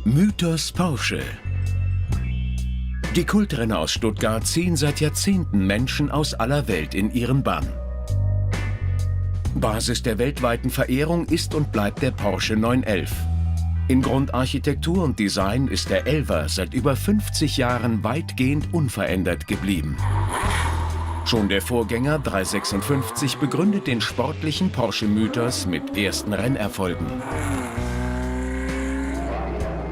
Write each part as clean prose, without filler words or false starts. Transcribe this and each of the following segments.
Mythos Porsche. Die Kultrenner aus Stuttgart ziehen seit Jahrzehnten Menschen aus aller Welt in ihren Bann. Basis der weltweiten Verehrung ist und bleibt der Porsche 911. In Grundarchitektur und Design ist der 11er seit über 50 Jahren weitgehend unverändert geblieben. Schon der Vorgänger 356 begründet den sportlichen Porsche-Mythos mit ersten Rennerfolgen.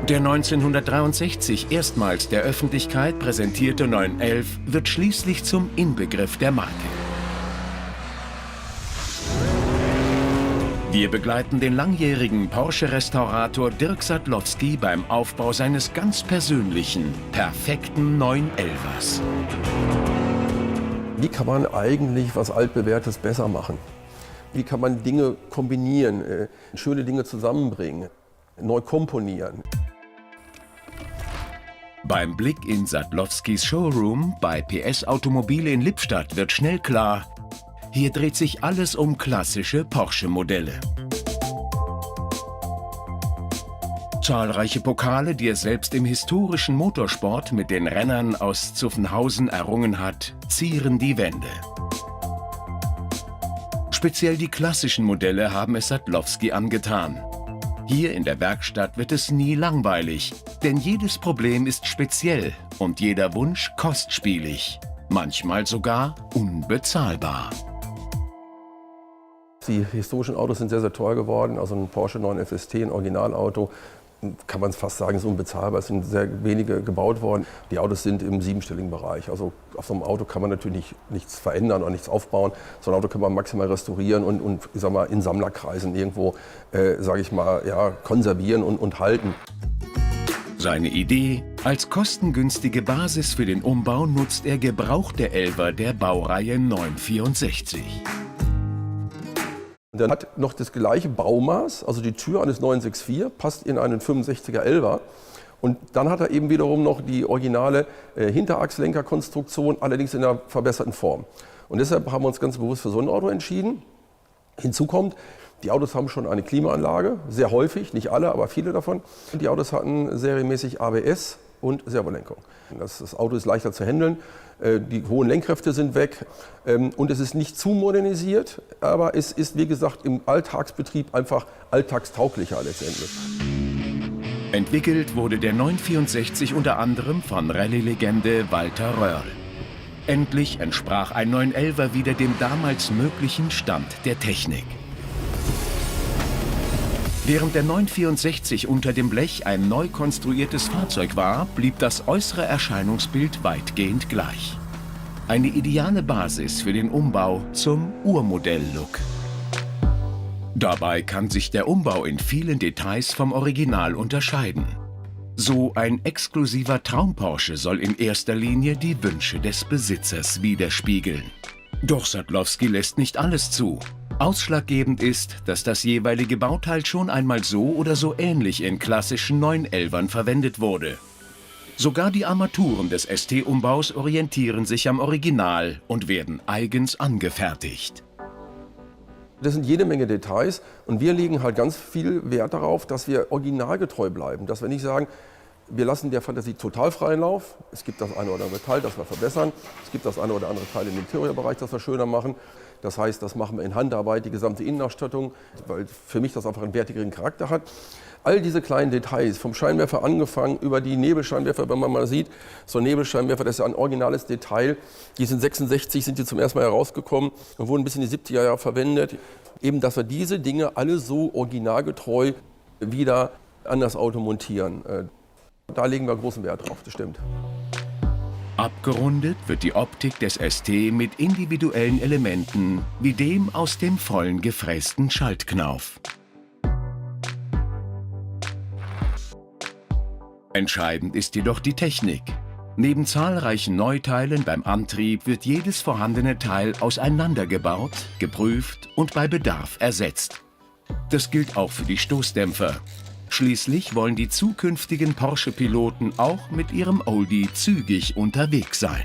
Der 1963 erstmals der Öffentlichkeit präsentierte 911 wird schließlich zum Inbegriff der Marke. Wir begleiten den langjährigen Porsche-Restaurator Dirk Sadlowski beim Aufbau seines ganz persönlichen, perfekten 911ers. Wie kann man eigentlich was Altbewährtes besser machen? Wie kann man Dinge kombinieren, schöne Dinge zusammenbringen, neu komponieren? Beim Blick in Sadlowskis Showroom bei PS Automobile in Lippstadt wird schnell klar, hier dreht sich alles um klassische Porsche-Modelle. Zahlreiche Pokale, die er selbst im historischen Motorsport mit den Rennern aus Zuffenhausen errungen hat, zieren die Wände. Speziell die klassischen Modelle haben es Sadlowski angetan. Hier in der Werkstatt wird es nie langweilig, denn jedes Problem ist speziell und jeder Wunsch kostspielig, manchmal sogar unbezahlbar. Die historischen Autos sind sehr, sehr teuer geworden. Also ein Porsche 911 ST, ein Originalauto, kann man fast sagen, ist unbezahlbar. Es sind sehr wenige gebaut worden. Die Autos sind im siebenstelligen Bereich. Also auf so einem Auto kann man natürlich nichts verändern oder nichts aufbauen. So ein Auto kann man maximal restaurieren und ich sag mal, in Sammlerkreisen irgendwo, sage ich mal, ja, konservieren und halten. Seine Idee: als kostengünstige Basis für den Umbau nutzt er gebrauchte 11er der Baureihe 964. Der hat noch das gleiche Baumaß, also die Tür eines 964 passt in einen 65er 11er. Und dann hat er eben wiederum noch die originale Hinterachslenkerkonstruktion, allerdings in einer verbesserten Form. Und deshalb haben wir uns ganz bewusst für so ein Auto entschieden. Hinzu kommt, die Autos haben schon eine Klimaanlage, sehr häufig, nicht alle, aber viele davon. Und die Autos hatten serienmäßig ABS und Servolenkung. Das Auto ist leichter zu handeln, die hohen Lenkkräfte sind weg und es ist nicht zu modernisiert, aber es ist, wie gesagt, im Alltagsbetrieb einfach alltagstauglicher letztendlich. Entwickelt wurde der 964 unter anderem von Rallye-Legende Walter Röhrl. Endlich entsprach ein 911er wieder dem damals möglichen Stand der Technik. Während der 964 unter dem Blech ein neu konstruiertes Fahrzeug war, blieb das äußere Erscheinungsbild weitgehend gleich. Eine ideale Basis für den Umbau zum Urmodell-Look. Dabei kann sich der Umbau in vielen Details vom Original unterscheiden. So ein exklusiver Traum-Porsche soll in erster Linie die Wünsche des Besitzers widerspiegeln. Doch Sadlowski lässt nicht alles zu. Ausschlaggebend ist, dass das jeweilige Bauteil schon einmal so oder so ähnlich in klassischen 911ern verwendet wurde. Sogar die Armaturen des ST-Umbaus orientieren sich am Original und werden eigens angefertigt. Das sind jede Menge Details und wir legen halt ganz viel Wert darauf, dass wir originalgetreu bleiben. Dass wir nicht sagen, wir lassen der Fantasie total freien Lauf. Es gibt das eine oder andere Teil, das wir verbessern. Es gibt das eine oder andere Teil im Interiorbereich, das wir schöner machen. Das heißt, das machen wir in Handarbeit, die gesamte Innenausstattung, weil für mich das einfach einen wertigeren Charakter hat. All diese kleinen Details, vom Scheinwerfer angefangen über die Nebelscheinwerfer, wenn man mal sieht, so ein Nebelscheinwerfer, das ist ja ein originales Detail. Die sind 66, sind die zum ersten Mal herausgekommen und wurden bis in die 70er Jahre verwendet. Eben, dass wir diese Dinge alle so originalgetreu wieder an das Auto montieren. Da legen wir großen Wert drauf, das stimmt. Abgerundet wird die Optik des ST mit individuellen Elementen, wie dem aus dem vollen gefrästen Schaltknauf. Entscheidend ist jedoch die Technik. Neben zahlreichen Neuteilen beim Antrieb wird jedes vorhandene Teil auseinandergebaut, geprüft und bei Bedarf ersetzt. Das gilt auch für die Stoßdämpfer. Schließlich wollen die zukünftigen Porsche-Piloten auch mit ihrem Oldie zügig unterwegs sein.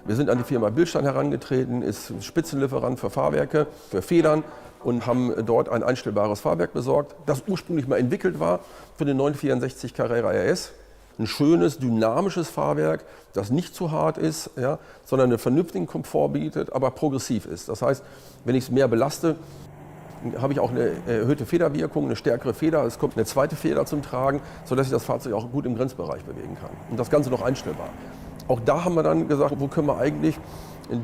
Wir sind an die Firma Bilstein herangetreten, ist Spitzenlieferant für Fahrwerke, für Federn, und haben dort ein einstellbares Fahrwerk besorgt, das ursprünglich mal entwickelt war für den 964 Carrera RS. Ein schönes, dynamisches Fahrwerk, das nicht zu hart ist, ja, sondern einen vernünftigen Komfort bietet, aber progressiv ist. Das heißt, wenn ich es mehr belaste, habe ich auch eine erhöhte Federwirkung, eine stärkere Feder. Es kommt eine zweite Feder zum Tragen, sodass ich das Fahrzeug auch gut im Grenzbereich bewegen kann. Und das Ganze noch einstellbar. Auch da haben wir dann gesagt, wo können wir eigentlich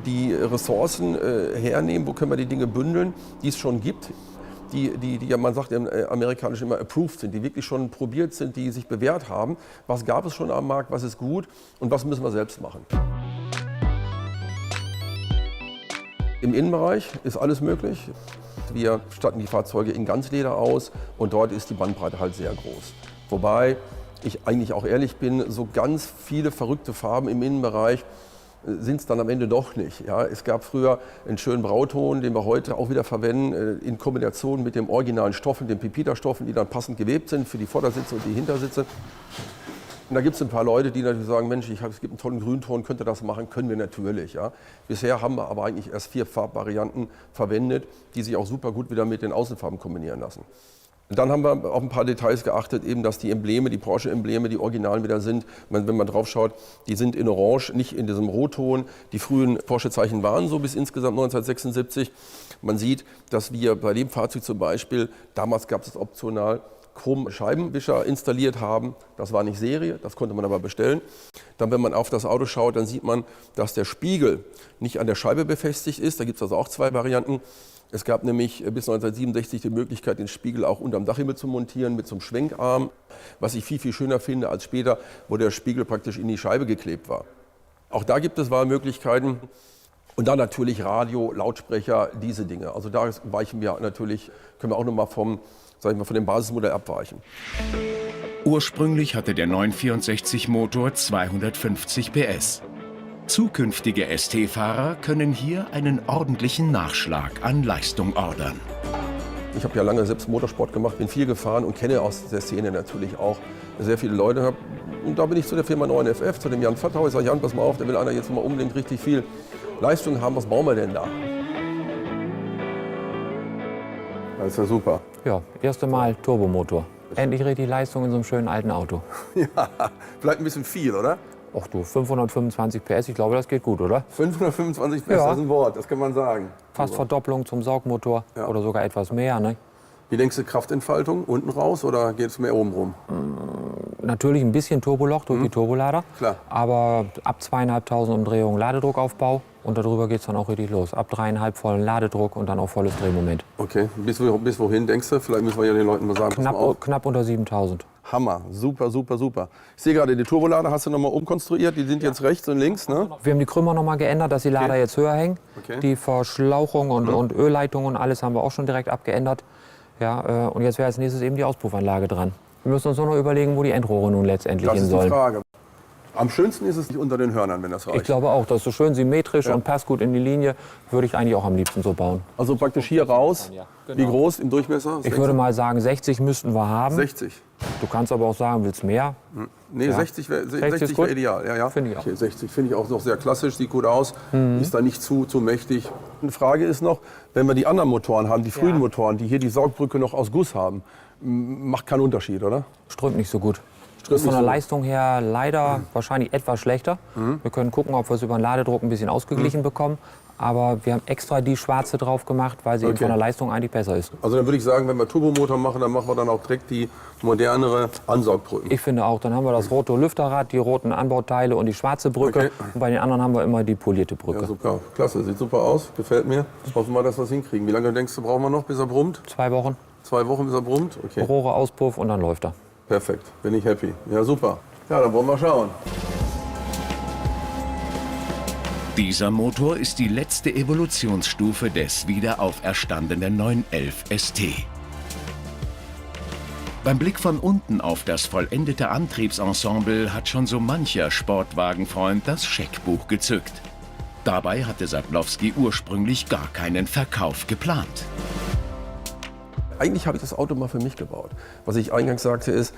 die Ressourcen hernehmen, wo können wir die Dinge bündeln, die es schon gibt. Die ja, man sagt im Amerikanischen immer approved sind, die wirklich schon probiert sind, die sich bewährt haben. Was gab es schon am Markt, was ist gut und was müssen wir selbst machen? Im Innenbereich ist alles möglich. Wir statten die Fahrzeuge in Ganzleder aus und dort ist die Bandbreite halt sehr groß. Wobei ich eigentlich auch ehrlich bin, so ganz viele verrückte Farben im Innenbereich sind es dann am Ende doch nicht. Ja, es gab früher einen schönen Brauton, den wir heute auch wieder verwenden, in Kombination mit dem originalen Stoffen, den Pepita-Stoffen, die dann passend gewebt sind für die Vordersitze und die Hintersitze. Und da gibt es ein paar Leute, die natürlich sagen, Mensch, es gibt einen tollen Grünton, könnt ihr das machen? Können wir natürlich. Ja. Bisher haben wir aber eigentlich erst 4 Farbvarianten verwendet, die sich auch super gut wieder mit den Außenfarben kombinieren lassen. Dann haben wir auf ein paar Details geachtet, eben, dass die Embleme, die Porsche-Embleme, die Originalen wieder sind. Wenn man drauf schaut, die sind in Orange, nicht in diesem Rotton. Die frühen Porsche-Zeichen waren so bis insgesamt 1976. Man sieht, dass wir bei dem Fahrzeug zum Beispiel, damals gab es optional, Chrom-Scheibenwischer installiert haben. Das war nicht Serie, das konnte man aber bestellen. Dann, wenn man auf das Auto schaut, dann sieht man, dass der Spiegel nicht an der Scheibe befestigt ist. Da gibt es also auch 2 Varianten. Es gab nämlich bis 1967 die Möglichkeit, den Spiegel auch unterm Dachhimmel zu montieren mit so einem Schwenkarm, was ich viel, viel schöner finde als später, wo der Spiegel praktisch in die Scheibe geklebt war. Auch da gibt es Wahlmöglichkeiten. Und dann natürlich Radio, Lautsprecher, diese Dinge. Also da weichen wir natürlich, können wir auch nochmal von dem Basismodell abweichen. Ursprünglich hatte der 964-Motor 250 PS. Zukünftige ST-Fahrer können hier einen ordentlichen Nachschlag an Leistung ordern. Ich habe ja lange selbst Motorsport gemacht, bin viel gefahren und kenne aus der Szene natürlich auch sehr viele Leute. Und da bin ich zu der Firma 9FF, zu dem Jan Vattau. Ich sage, Jan, pass mal auf, da will einer jetzt mal unbedingt richtig viel Leistung haben. Was bauen wir denn da? Das ist ja super. Ja, erste Mal Turbomotor. Endlich richtig Leistung in so einem schönen alten Auto. Ja, vielleicht ein bisschen viel, oder? Ach du, 525 PS, ich glaube, das geht gut, oder? 525 PS, Ja. das ist ein Wort, das kann man sagen. Fast Verdopplung zum Saugmotor Ja. oder sogar etwas mehr. Ne? Wie denkst du, Kraftentfaltung unten raus oder geht es mehr oben rum? Natürlich ein bisschen Turboloch durch die Turbolader, Klar. aber ab 2.500 Umdrehungen Ladedruckaufbau und darüber geht es dann auch richtig los. Ab 3,5 vollen Ladedruck und dann auch volles Drehmoment. Okay, bis wohin denkst du? Vielleicht müssen wir ja den Leuten mal sagen, pass mal auf. Knapp unter 7.000. Hammer, super, super, super. Ich sehe gerade, die Turbolader hast du nochmal umkonstruiert, die sind jetzt rechts und links, ne? Wir haben die Krümmer noch mal geändert, dass die Lader jetzt höher hängen. Okay. Die Verschlauchung und Ölleitungen und alles haben wir auch schon direkt abgeändert. Ja, und jetzt wäre als nächstes eben die Auspuffanlage dran. Wir müssen uns nur noch überlegen, wo die Endrohre nun letztendlich Das hin ist die sollen. Frage. Am schönsten ist es nicht unter den Hörnern, wenn das reicht. Ich glaube auch, das ist so schön symmetrisch Ja. und passt gut in die Linie. Würde ich eigentlich auch am liebsten so bauen. Also praktisch hier raus. Ja, genau. Wie groß im Durchmesser? Ich würde mal sagen, 60 müssten wir haben. 60. Du kannst aber auch sagen, willst mehr? Nee, Ja. 60 wäre 60 ist wär gut. ideal. Ja, ja. Finde ich auch. Okay, 60 finde ich auch noch sehr klassisch, sieht gut aus, ist da nicht zu mächtig. Eine Frage ist noch, wenn wir die anderen Motoren haben, die frühen Motoren, die hier die Saugbrücke noch aus Guss haben, macht keinen Unterschied, oder? Strömt nicht so gut. Strömt Ist von nicht der so. Leistung her leider wahrscheinlich etwas schlechter. Wir können gucken, ob wir es über den Ladedruck ein bisschen ausgeglichen bekommen. Aber wir haben extra die schwarze drauf gemacht, weil sie eben Okay. von der Leistung eigentlich besser ist. Also dann würde ich sagen, wenn wir Turbomotor machen, dann machen wir dann auch direkt die modernere Ansaugbrücken. Ich finde auch, dann haben wir das rote Lüfterrad, die roten Anbauteile und die schwarze Brücke. Okay. Und bei den anderen haben wir immer die polierte Brücke. Ja, super, klasse, sieht super aus, gefällt mir. Hoffen wir mal, dass wir es hinkriegen. Wie lange denkst du, brauchen wir noch, bis er brummt? 2 Wochen, 2 Wochen, bis er brummt? Okay, Rohre, Auspuff und dann läuft er. perfekt, bin ich happy. Ja, super. Ja, dann wollen wir schauen. Dieser Motor ist die letzte Evolutionsstufe des wiederauferstandenen 911 ST. Beim Blick von unten auf das vollendete Antriebsensemble hat schon so mancher Sportwagenfreund das Scheckbuch gezückt. Dabei hatte Sadlowski ursprünglich gar keinen Verkauf geplant. Eigentlich habe ich das Auto mal für mich gebaut. Was ich eingangs sagte ist,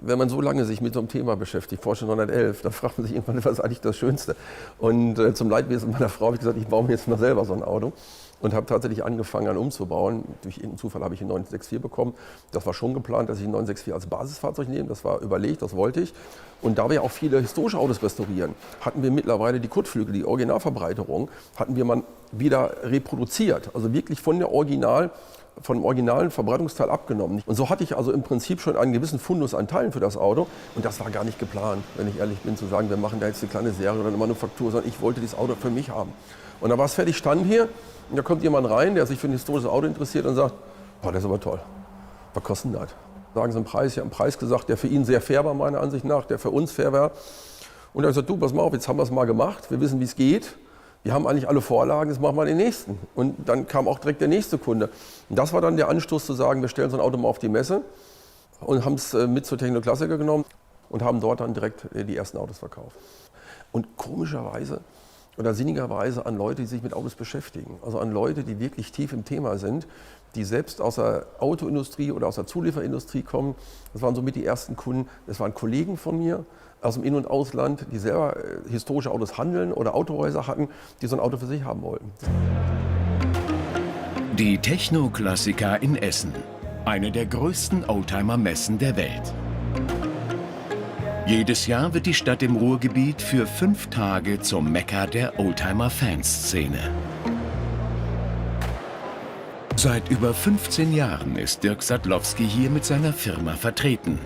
wenn man so lange sich mit so einem Thema beschäftigt, Porsche 911, dann fragt man sich irgendwann, was ist eigentlich das Schönste? Und zum Leidwesen meiner Frau habe ich gesagt, ich baue mir jetzt mal selber so ein Auto. und habe tatsächlich angefangen an umzubauen. Durch irgendeinen Zufall habe ich einen 964 bekommen. Das war schon geplant, dass ich einen 964 als Basisfahrzeug nehme. Das war überlegt, das wollte ich. Und da wir auch viele historische Autos restaurieren, hatten wir mittlerweile die Kotflügel, die Originalverbreiterung, hatten wir mal wieder reproduziert. Also wirklich vom originalen Verbreitungsteil abgenommen. Und so hatte ich also im Prinzip schon einen gewissen Fundus an Teilen für das Auto. Und das war gar nicht geplant, wenn ich ehrlich bin, zu sagen, wir machen da jetzt eine kleine Serie oder eine Manufaktur, sondern ich wollte dieses Auto für mich haben. Und da war es fertig, stand hier und da kommt jemand rein, der sich für ein historisches Auto interessiert und sagt, boah, das ist aber toll. Was kostet denn das? Sagen Sie einen Preis. Ich habe einen Preis gesagt, der für ihn sehr fair war, meiner Ansicht nach, der für uns fair war. Und er hat gesagt, du, pass mal auf, jetzt haben wir es mal gemacht, wir wissen, wie es geht. Wir haben eigentlich alle Vorlagen, jetzt machen wir den nächsten. Und dann kam auch direkt der nächste Kunde. Und das war dann der Anstoß zu sagen, wir stellen so ein Auto mal auf die Messe und haben es mit zur Technoklassiker genommen und haben dort dann direkt die ersten Autos verkauft. Und komischerweise oder sinnigerweise an Leute, die sich mit Autos beschäftigen. Also an Leute, die wirklich tief im Thema sind, die selbst aus der Autoindustrie oder aus der Zulieferindustrie kommen. Das waren somit die ersten Kunden. Das waren Kollegen von mir aus dem In- und Ausland, die selber historische Autos handeln oder Autohäuser hatten, die so ein Auto für sich haben wollten. Die Technoklassiker in Essen, eine der größten Oldtimer-Messen der Welt. Jedes Jahr wird die Stadt im Ruhrgebiet für 5 Tage zum Mekka der Oldtimer-Fanszene. Seit über 15 Jahren ist Dirk Sadlowski hier mit seiner Firma vertreten.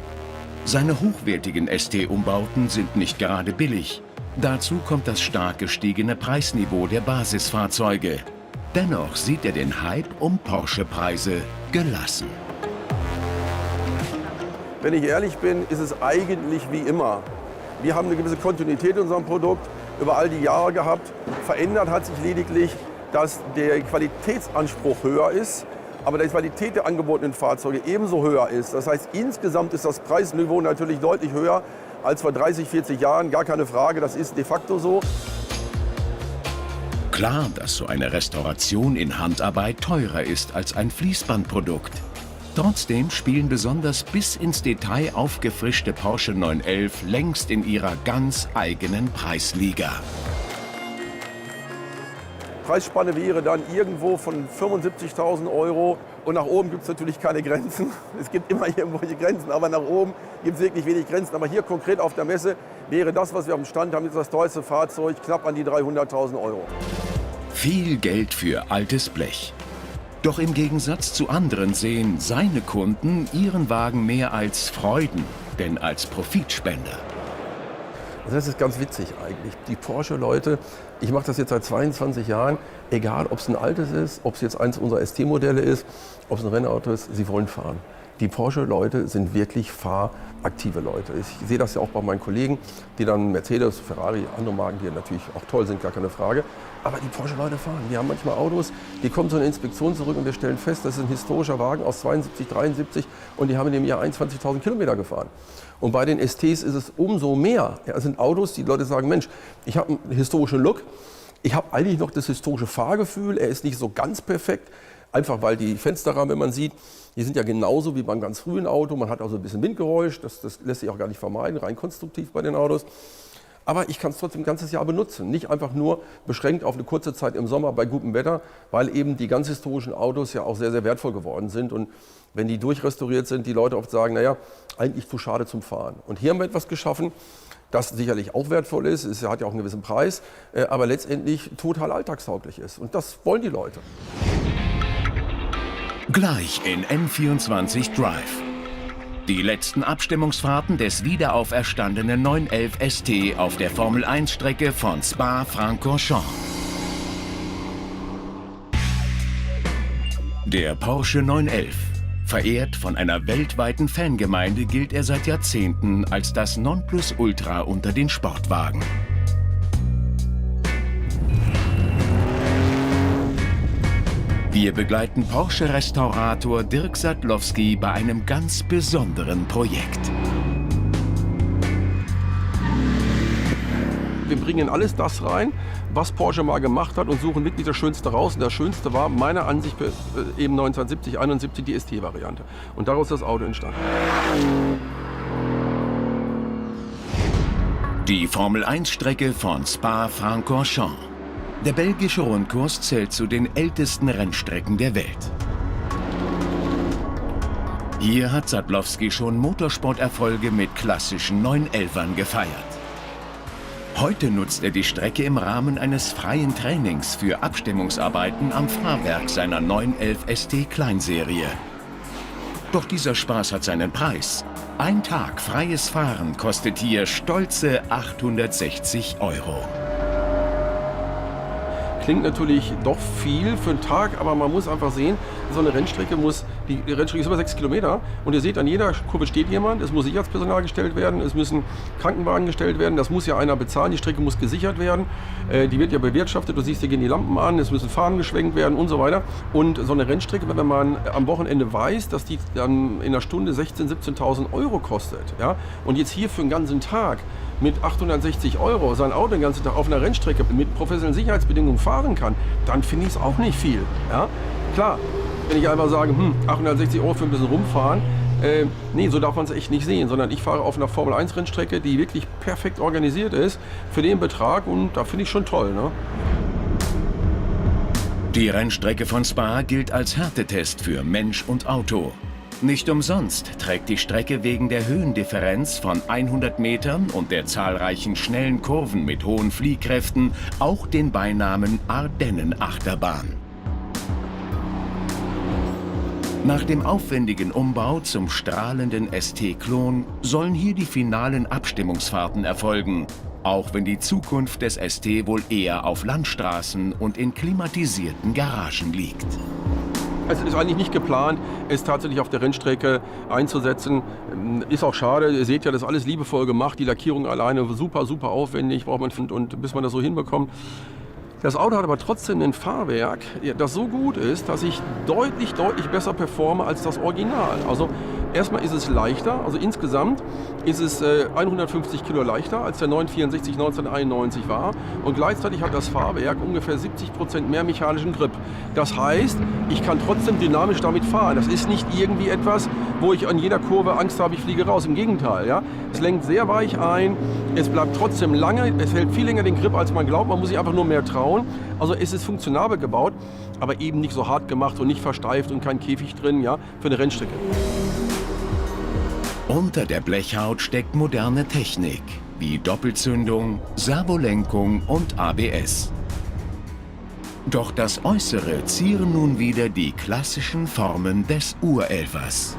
Seine hochwertigen ST-Umbauten sind nicht gerade billig. Dazu kommt das stark gestiegene Preisniveau der Basisfahrzeuge. Dennoch sieht er den Hype um Porsche-Preise gelassen. Wenn ich ehrlich bin, ist es eigentlich wie immer. Wir haben eine gewisse Kontinuität in unserem Produkt über all die Jahre gehabt. Verändert hat sich lediglich, dass der Qualitätsanspruch höher ist, aber die Qualität der angebotenen Fahrzeuge ebenso höher ist. Das heißt, insgesamt ist das Preisniveau natürlich deutlich höher als vor 30, 40 Jahren. Gar keine Frage, das ist de facto so. Klar, dass so eine Restauration in Handarbeit teurer ist als ein Fließbandprodukt. Trotzdem spielen besonders bis ins Detail aufgefrischte Porsche 911 längst in ihrer ganz eigenen Preisliga. Preisspanne wäre dann irgendwo von 75.000 € und nach oben gibt es natürlich keine Grenzen. Es gibt immer irgendwelche Grenzen, aber nach oben gibt es wirklich wenig Grenzen. Aber hier konkret auf der Messe wäre das, was wir am Stand haben, jetzt das teuerste Fahrzeug, knapp an die 300.000 €. Viel Geld für altes Blech. Doch im Gegensatz zu anderen sehen seine Kunden ihren Wagen mehr als Freuden, denn als Profitspender. Also das ist ganz witzig eigentlich. Die Porsche-Leute, ich mache das jetzt seit 22 Jahren, egal ob es ein altes ist, ob es jetzt eins unserer ST-Modelle ist, ob es ein Rennauto ist, sie wollen fahren. Die Porsche-Leute sind wirklich fahraktive Leute. Ich sehe das ja auch bei meinen Kollegen, die dann Mercedes, Ferrari, andere Marken, die natürlich auch toll sind, gar keine Frage. Aber die Porsche-Leute fahren. Wir haben manchmal Autos, die kommen zu einer Inspektion zurück und wir stellen fest, das ist ein historischer Wagen aus 72, 73 und die haben in dem Jahr 21.000 Kilometer gefahren. Und bei den STs ist es umso mehr. Ja, es sind Autos, die Leute sagen, Mensch, ich habe einen historischen Look, ich habe eigentlich noch das historische Fahrgefühl, er ist nicht so ganz perfekt, einfach weil die Fensterrahmen, wenn man sieht, die sind ja genauso wie beim ganz frühen Auto. Man hat also ein bisschen Windgeräusch, das lässt sich auch gar nicht vermeiden, rein konstruktiv bei den Autos. Aber ich kann es trotzdem ein ganzes Jahr benutzen, nicht einfach nur beschränkt auf eine kurze Zeit im Sommer bei gutem Wetter, weil eben die ganz historischen Autos ja auch sehr, sehr wertvoll geworden sind. Und wenn die durchrestauriert sind, die Leute oft sagen, naja, eigentlich zu schade zum Fahren. Und hier haben wir etwas geschaffen, das sicherlich auch wertvoll ist, es hat ja auch einen gewissen Preis, aber letztendlich total alltagstauglich ist. Und das wollen die Leute. Gleich in M24 Drive. Die letzten Abstimmungsfahrten des wiederauferstandenen 911 ST auf der Formel-1-Strecke von Spa-Francorchamps. Der Porsche 911. Verehrt von einer weltweiten Fangemeinde, gilt er seit Jahrzehnten als das Nonplusultra unter den Sportwagen. Wir begleiten Porsche-Restaurator Dirk Sadlowski bei einem ganz besonderen Projekt. Wir bringen alles das rein, was Porsche mal gemacht hat und suchen wirklich das Schönste raus. Und das Schönste war meiner Ansicht eben 1970, 71 die ST-Variante. Und daraus ist das Auto entstanden. Die Formel-1-Strecke von Spa-Francorchamps. Der belgische Rundkurs zählt zu den ältesten Rennstrecken der Welt. Hier hat Sadlowski schon Motorsporterfolge mit klassischen 911ern gefeiert. Heute nutzt er die Strecke im Rahmen eines freien Trainings für Abstimmungsarbeiten am Fahrwerk seiner 911 ST Kleinserie. Doch dieser Spaß hat seinen Preis. Ein Tag freies Fahren kostet hier stolze 860 €. Klingt natürlich doch viel für einen Tag, aber man muss einfach sehen, so eine Rennstrecke die Rennstrecke ist über 6 Kilometer und ihr seht, an jeder Kurve steht jemand, es muss Sicherheitspersonal gestellt werden, es müssen Krankenwagen gestellt werden, das muss ja einer bezahlen, die Strecke muss gesichert werden, die wird ja bewirtschaftet, du siehst, hier gehen die Lampen an, es müssen Fahnen geschwenkt werden und so weiter. Und so eine Rennstrecke, wenn man am Wochenende weiß, dass die dann in einer Stunde 16.000, 17.000 € kostet, ja, und jetzt hier für einen ganzen Tag mit 860 € sein Auto den ganzen Tag auf einer Rennstrecke mit professionellen Sicherheitsbedingungen fahren kann, dann finde ich es auch nicht viel. Ja? Klar, wenn ich einfach sage, 860 € für ein bisschen rumfahren, nee, so darf man es echt nicht sehen, sondern ich fahre auf einer Formel-1-Rennstrecke, die wirklich perfekt organisiert ist, für den Betrag und da finde ich schon toll. Ne? Die Rennstrecke von Spa gilt als Härtetest für Mensch und Auto. Nicht umsonst trägt die Strecke wegen der Höhendifferenz von 100 Metern und der zahlreichen schnellen Kurven mit hohen Fliehkräften auch den Beinamen Ardennen-Achterbahn. Nach dem aufwendigen Umbau zum strahlenden ST-Klon sollen hier die finalen Abstimmungsfahrten erfolgen, auch wenn die Zukunft des ST wohl eher auf Landstraßen und in klimatisierten Garagen liegt. Es ist eigentlich nicht geplant, es tatsächlich auf der Rennstrecke einzusetzen. Ist auch schade, ihr seht ja, das ist alles liebevoll gemacht, die Lackierung alleine super, super aufwendig, braucht man und bis man das so hinbekommt. Das Auto hat aber trotzdem ein Fahrwerk, das so gut ist, dass ich deutlich besser performe als das Original. Also erstmal ist es leichter, also insgesamt ist es 150 Kilo leichter als der 964 1991 war und gleichzeitig hat das Fahrwerk ungefähr 70% mehr mechanischen Grip. Das heißt, ich kann trotzdem dynamisch damit fahren. Das ist nicht irgendwie etwas, wo ich an jeder Kurve Angst habe, ich fliege raus. Im Gegenteil, ja? Es lenkt sehr weich ein, es bleibt trotzdem lange, es hält viel länger den Grip, als man glaubt, man muss sich einfach nur mehr trauen. Also es ist funktionabel gebaut, aber eben nicht so hart gemacht und nicht versteift und kein Käfig drin, ja, für eine Rennstrecke. Unter der Blechhaut steckt moderne Technik, wie Doppelzündung, Servolenkung und ABS. Doch das Äußere zieren nun wieder die klassischen Formen des Urelfers.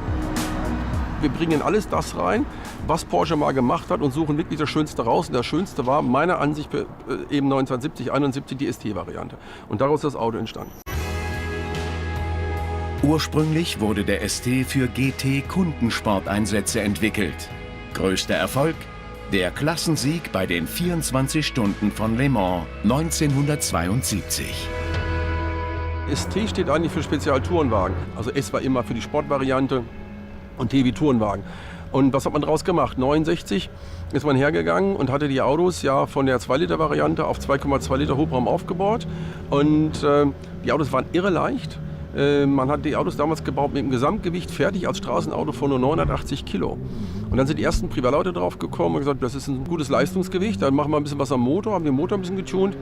Wir bringen alles das rein, was Porsche mal gemacht hat und suchen wirklich das Schönste raus. Und das Schönste war meiner Ansicht eben 1970, 71 die ST-Variante. Und daraus ist das Auto entstanden. Ursprünglich wurde der ST für GT-Kundensporteinsätze entwickelt. Größter Erfolg? Der Klassensieg bei den 24 Stunden von Le Mans 1972. ST steht eigentlich für Spezialtourenwagen. Also S war immer für die Sportvariante und T wie Tourenwagen. Und was hat man daraus gemacht? 69 ist man hergegangen und hatte die Autos ja von der 2-Liter-Variante auf 2,2 Liter Hubraum aufgebaut. Und die Autos waren irre leicht. Man hat die Autos damals gebaut mit einem Gesamtgewicht fertig als Straßenauto von nur 980 Kilo. Und dann sind die ersten Privatleute drauf gekommen und gesagt, das ist ein gutes Leistungsgewicht, dann machen wir ein bisschen was am Motor, haben den Motor ein bisschen getunt.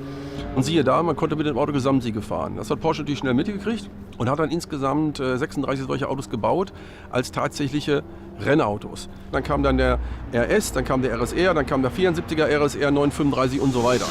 Und siehe da, man konnte mit dem Auto Gesamtsiege fahren. Das hat Porsche natürlich schnell mitgekriegt und hat dann insgesamt 36 solche Autos gebaut als tatsächliche Rennautos. Dann kam dann der RS, dann kam der RSR, dann kam der 74er RSR, 935 und so weiter.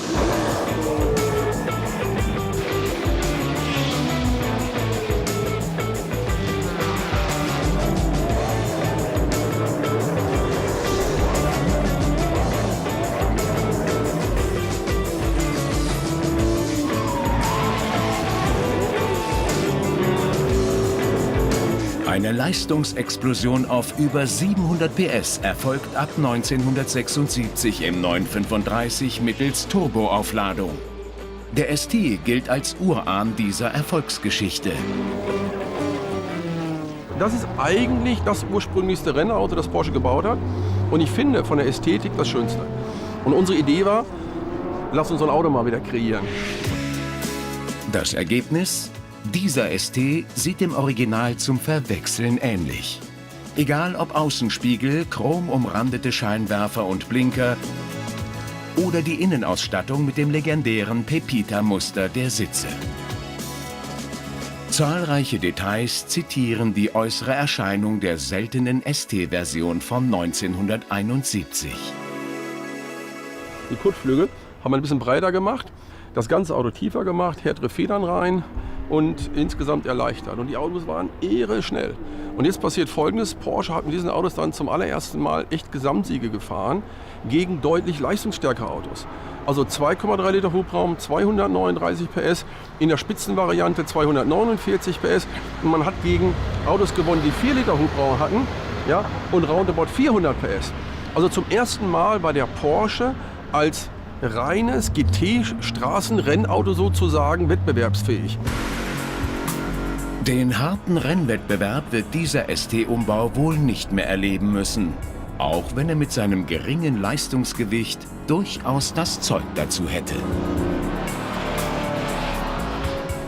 Eine Leistungsexplosion auf über 700 PS erfolgt ab 1976 im 935 mittels Turboaufladung. Der ST gilt als Urahn dieser Erfolgsgeschichte. Das ist eigentlich das ursprünglichste Rennauto, das Porsche gebaut hat. Und ich finde von der Ästhetik das Schönste. Und unsere Idee war, lass uns so ein Auto mal wieder kreieren. Das Ergebnis? Dieser ST sieht dem Original zum Verwechseln ähnlich. Egal ob Außenspiegel, chromumrandete Scheinwerfer und Blinker oder die Innenausstattung mit dem legendären Pepita-Muster der Sitze. Zahlreiche Details zitieren die äußere Erscheinung der seltenen ST-Version von 1971. Die Kotflügel haben wir ein bisschen breiter gemacht, das ganze Auto tiefer gemacht, härtere Federn rein und insgesamt erleichtert. Und die Autos waren irre schnell. Und jetzt passiert Folgendes: Porsche hat mit diesen Autos dann zum allerersten Mal echt Gesamtsiege gefahren gegen deutlich leistungsstärkere Autos. Also 2,3 Liter Hubraum, 239 PS, in der Spitzenvariante 249 PS. Und man hat gegen Autos gewonnen, die 4 Liter Hubraum hatten, ja, und roundabout 400 PS. Also zum ersten Mal war der Porsche als reines GT-Straßenrennauto sozusagen wettbewerbsfähig. Den harten Rennwettbewerb wird dieser ST-Umbau wohl nicht mehr erleben müssen, auch wenn er mit seinem geringen Leistungsgewicht durchaus das Zeug dazu hätte.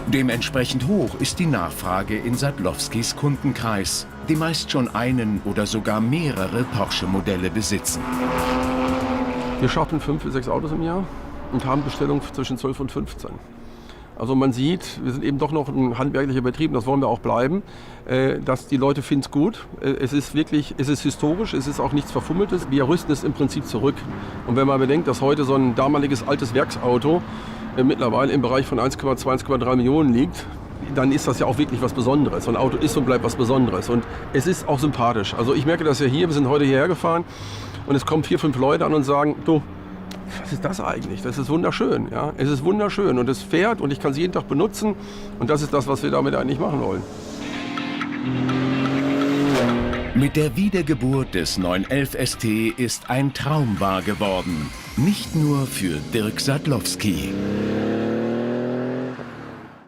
Dementsprechend hoch ist die Nachfrage in Sadlowskis Kundenkreis, die meist schon einen oder sogar mehrere Porsche-Modelle besitzen. Wir schaffen 5 bis 6 Autos im Jahr und haben Bestellungen zwischen 12 und 15. Also man sieht, wir sind eben doch noch ein handwerklicher Betrieb, das wollen wir auch bleiben, dass die Leute finden es gut. Es ist wirklich, es ist historisch, es ist auch nichts Verfummeltes. Wir rüsten es im Prinzip zurück. Und wenn man bedenkt, dass heute so ein damaliges altes Werksauto mittlerweile im Bereich von 1,2, 1,3 Millionen liegt, dann ist das ja auch wirklich was Besonderes. So ein Auto ist und bleibt was Besonderes. Und es ist auch sympathisch. Also ich merke das ja hier, wir sind heute hierher gefahren und es kommen 4, 5 Leute an und sagen, du, was ist das eigentlich? Das ist wunderschön. Ja? Es ist wunderschön und es fährt und ich kann es jeden Tag benutzen. Und das ist das, was wir damit eigentlich machen wollen. Mit der Wiedergeburt des 911 ST ist ein Traum wahr geworden. Nicht nur für Dirk Sadlowski.